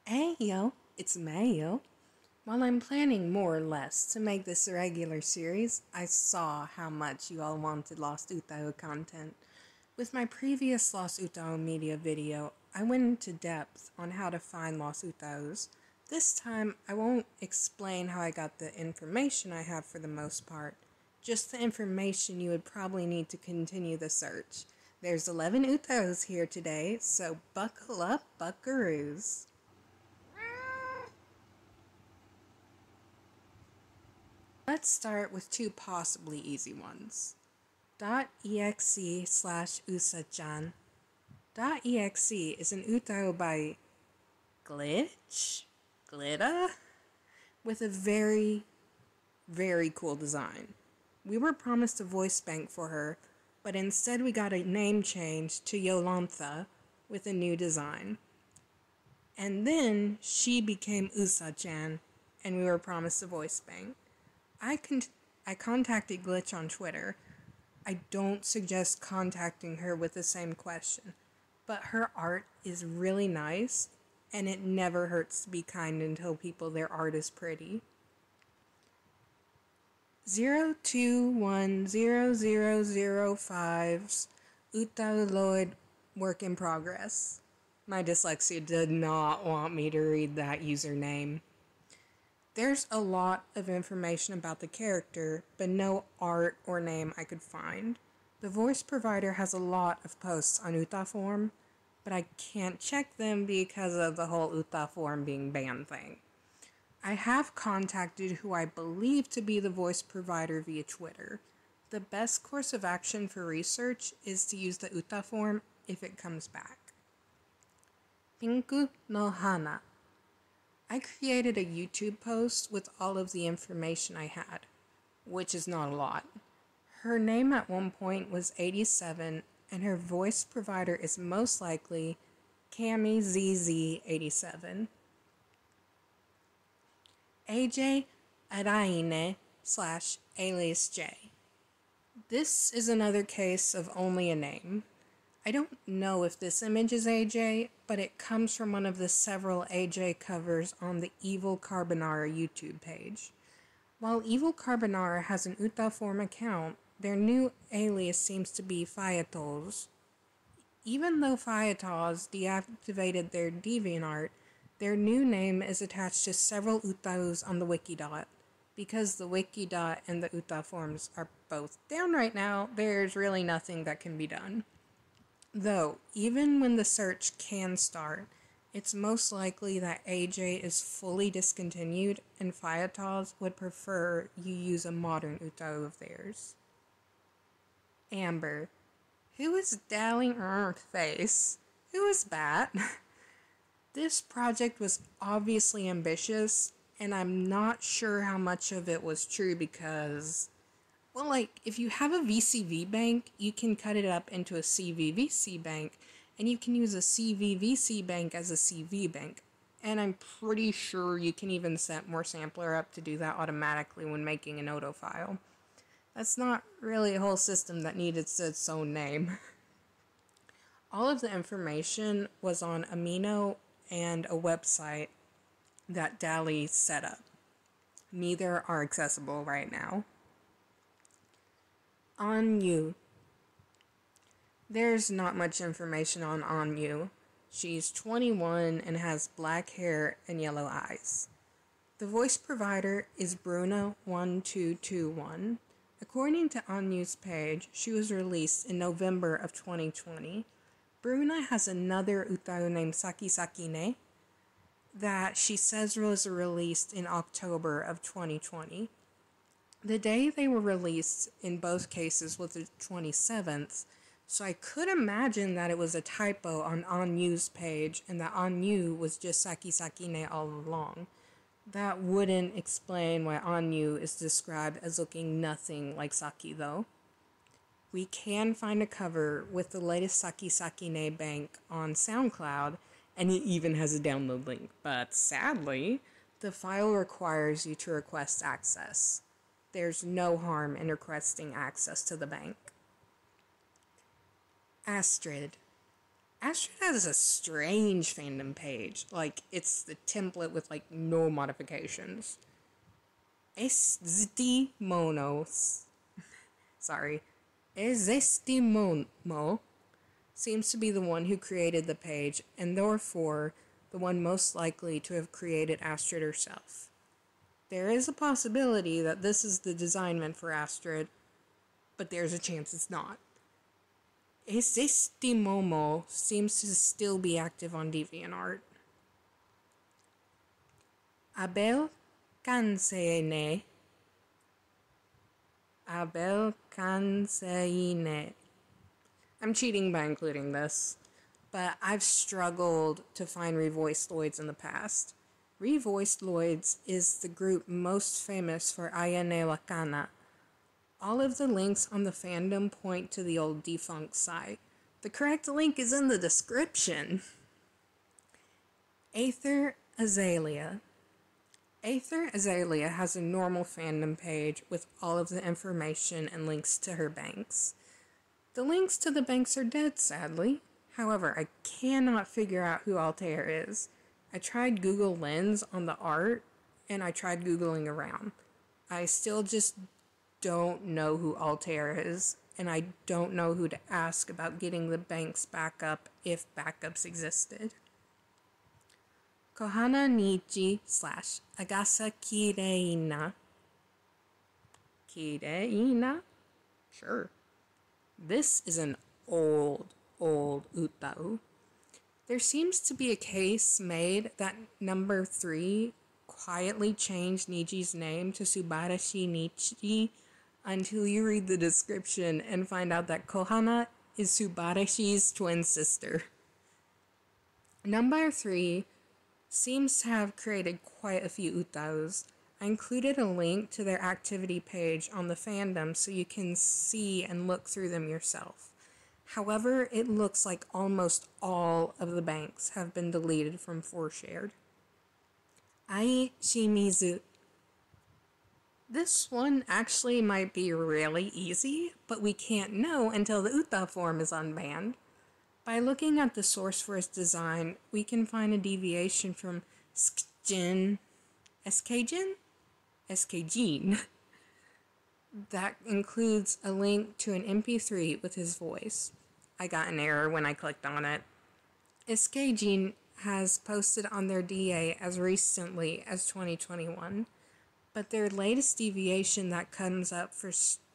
Hey yo, it's Mayo. While I'm planning more or less to make this a regular series, I saw how much you all wanted Lost UTAU content. With my previous Lost UTAU media video, I went into depth on how to find Lost UTAUs. This time, I won't explain how I got the information I have for the most part, just the information you would probably need to continue the search. There's 11 UTAUs here today, so buckle up, buckaroos. Let's start with two possibly easy ones. .exe slash Usaa-chan. .exe is an UTAU by Glitta? With a very, very cool design. We were promised a voice bank for her, but instead we got a name change to Yolantha with a new design. And then she became Usaa-chan, and we were promised a voice bank. I contacted Glitch on Twitter. I don't suggest contacting her with the same question, but her art is really nice, and it never hurts to be kind and tell people their art is pretty. 02100005's Utauloid work in progress. My dyslexia did not want me to read that username. There's a lot of information about the character, but no art or name I could find. The voice provider has a lot of posts on Utaforum, but I can't check them because of the whole Utaforum being banned thing. I have contacted who I believe to be the voice provider via Twitter. The best course of action for research is to use the Utaforum if it comes back. Pinku No Hana. I created a YouTube post with all of the information I had, which is not a lot. Her name at one point was 87, and her voice provider is most likely CamiZZ87. AJ Araine slash Alias Jay. This is another case of only a name. I don't know if this image is AJ, but it comes from one of the several AJ covers on the Evil Carbonara YouTube page. While Evil Carbonara has an Utaforum account, their new alias seems to be Fiatos. Even though Fiatos deactivated their DeviantArt, their new name is attached to several Utaus on the Wikidot. Because the Wikidot and the Utaforums are both down right now, there's really nothing that can be done. Though, even when the search can start, it's most likely that AJ is fully discontinued and Fiatos would prefer you use a modern Utau of theirs. Amber. Who is Darling Face? Who is that? This project was obviously ambitious, and I'm not sure how much of it was true because, well, if you have a VCV bank, you can cut it up into a CVVC bank, and you can use a CVVC bank as a CV bank. And I'm pretty sure you can even set more sampler up to do that automatically when making an auto file. That's not really a whole system that needed its own name. All of the information was on Amino and a website that Dali set up. Neither are accessible right now. Anyu. There's not much information on Anyu. She's 21 and has black hair and yellow eyes. The voice provider is Bruna1221. According to Anyu's page, she was released in November of 2020. Bruna has another Utau named Sakine that she says was released in October of 2020. The day they were released in both cases was the 27th, so I could imagine that it was a typo on Anyu's page and that Anyu was just Sakine all along. That wouldn't explain why Anyu is described as looking nothing like Saki, though. We can find a cover with the latest Sakine bank on SoundCloud, and it even has a download link, but sadly, the file requires you to request access. There's no harm in requesting access to the bank. Astrid. Astrid has a strange fandom page. Like, it's the template with, like, no modifications. Sorry. Momo seems to be the one who created the page, and therefore the one most likely to have created Astrid herself. There is a possibility that this is the designment for Astrid, but there's a chance it's not. Momo seems to still be active on DeviantArt. Abel Kanseine. I'm cheating by including this, but I've struggled to find revoiced Lloyds in the past. Revoiced Lloyds is the group most famous for Ayane Wakana. All of the links on the fandom point to the old defunct site. The correct link is in the description. Aether Azalea. Aether Azalea has a normal fandom page with all of the information and links to her banks. The links to the banks are dead, sadly. However, I cannot figure out who Altair is. I tried Google Lens on the art, and I tried Googling around. I still just don't know who Altair is, and I don't know who to ask about getting the banks back up if backups existed. Kohana Nichi / Agasa Kireina. Kireina? Sure. This is an old UTAU. There seems to be a case made that number 3 quietly changed Niji's name to Subarashi Nichi until you read the description and find out that Kohana is Subarashi's twin sister. Number 3 seems to have created quite a few UTAUs. I included a link to their activity page on the fandom so you can see and look through them yourself. However, it looks like almost all of the banks have been deleted from 4Shared. Shimizu. This one actually might be really easy, but we can't know until the UTA form is unbanned. By looking at the source for its design, we can find a deviation from SKJin that includes a link to an MP3 with his voice. I got an error when I clicked on it. SKJin has posted on their DA as recently as 2021, but their latest deviation that comes up for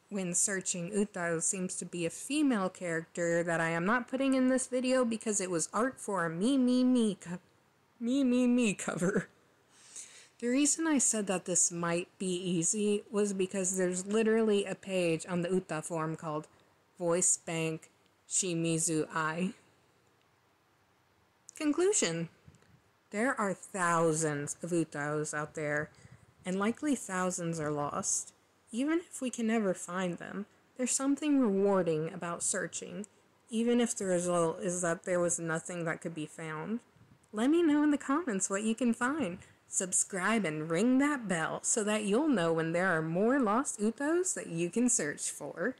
when searching UTAU seems to be a female character that I am not putting in this video because it was art for a me cover. The reason I said that this might be easy was because there's literally a page on the UTA forum called Voice Bank Shimizu I. Conclusion. There are thousands of UTAUs out there, and likely thousands are lost. Even if we can never find them, there's something rewarding about searching, even if the result is that there was nothing that could be found. Let me know in the comments what you can find. Subscribe and ring that bell so that you'll know when there are more lost UTAUs that you can search for.